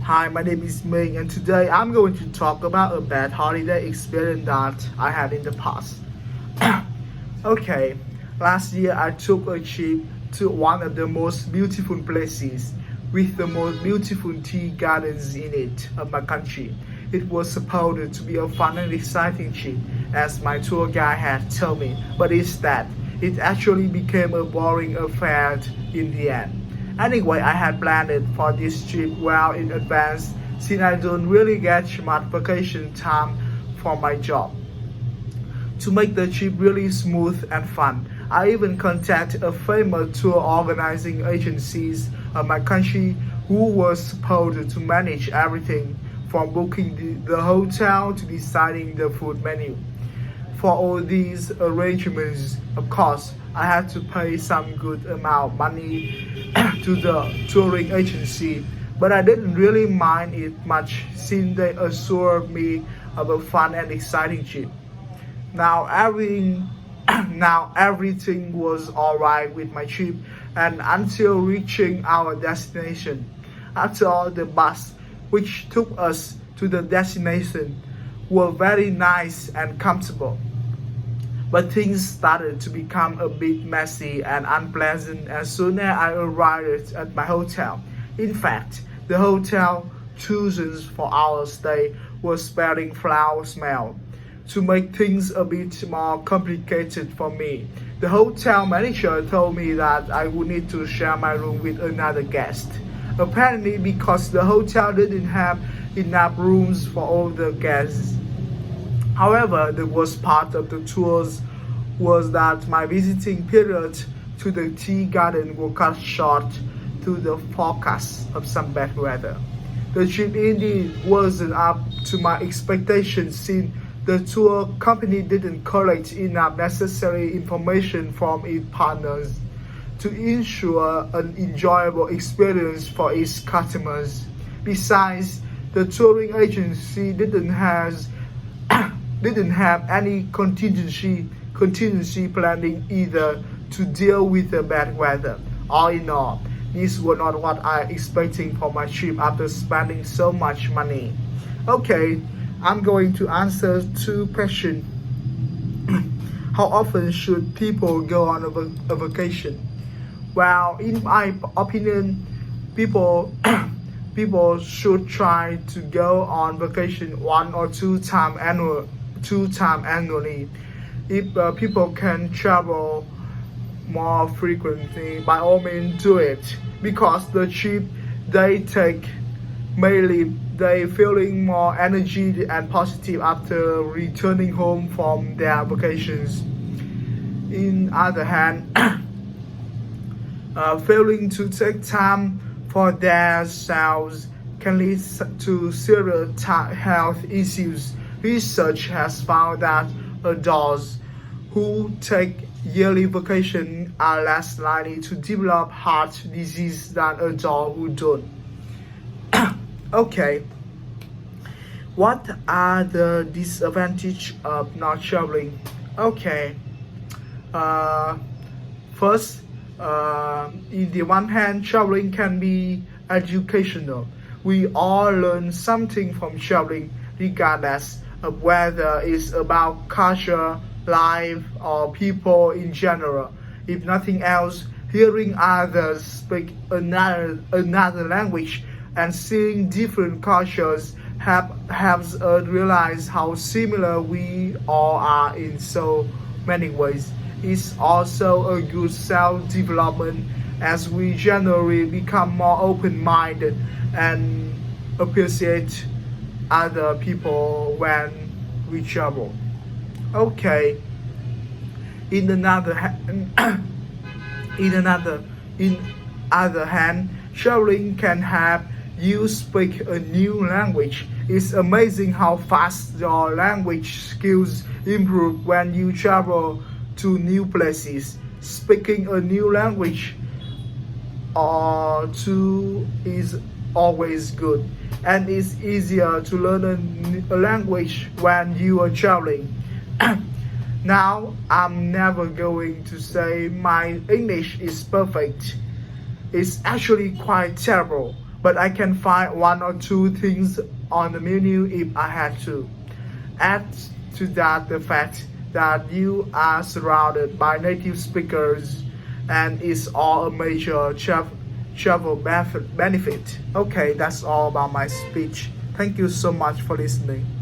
Hi, my name is Ming, and today I'm going to talk about a bad holiday experience that I had in the past. Okay, last year I took a trip to one of the most beautiful places with the most beautiful tea gardens in it of my country. It was supposed to be a fun and exciting trip, as my tour guide had told me, but instead, it actually became a boring affair in the end. Anyway, I had planned it for this trip well in advance since I don't really get much vacation time for my job. To make the trip really smooth and fun, I even contacted a famous tour organizing agencies of my country who was supposed to manage everything from booking the hotel to deciding the food menu. For all these arrangements, of course, I had to pay some good amount of money to the touring agency, but I didn't really mind it much since they assured me of a fun and exciting trip. Now everything, now everything was alright with my trip, and until reaching our destination. After all, the bus, which took us to the destination, were very nice and comfortable. But things started to become a bit messy and unpleasant as soon as I arrived at my hotel. In fact, the hotel chosen for our stay was smelling foul smell. To make things a bit more complicated for me, the hotel manager told me that I would need to share my room with another guest. Apparently because the hotel didn't have enough rooms for all the guests. However, the worst part of the tours was that my visiting period to the tea garden was cut short to the forecast of some bad weather. The trip indeed wasn't up to my expectations since the tour company didn't collect enough necessary information from its partners to ensure an enjoyable experience for its customers. Besides, the touring agency didn't have any contingency planning either to deal with the bad weather. All in all, this was not what I expecting for my trip after spending so much money. Okay, I'm going to answer two questions. How often should people go on a vacation? Well, in my opinion, people people should try to go on vacation one or two times annually. If people can travel more frequently, by all means do it, because the trip they take mainly they feeling more energy and positive after returning home from their vacations. In other hand, failing to take time for themselves can lead to serious health issues. Research has found that adults who take yearly vacation are less likely to develop heart disease than adults who don't. Okay, what are the disadvantages of not traveling? Okay, first, in the one hand, traveling can be educational. We all learn something from traveling, regardless of whether it's about culture, life, or people in general. If nothing else, hearing others speak another language and seeing different cultures helps us realize how similar we all are in so many ways. It's also a good self-development as we generally become more open-minded and appreciate other people when we travel. Okay. In other hand, traveling can help you speak a new language. It's amazing how fast your language skills improve when you travel to new places. Speaking a new language or two is always good, and it's easier to learn a language when you are traveling. Now, I'm never going to say my English is perfect. It's actually quite terrible, but I can find one or two things on the menu if I had to. Add to that the fact that you are surrounded by native speakers and it's all a major travel benefit. Okay, that's all about my speech. Thank you so much for listening.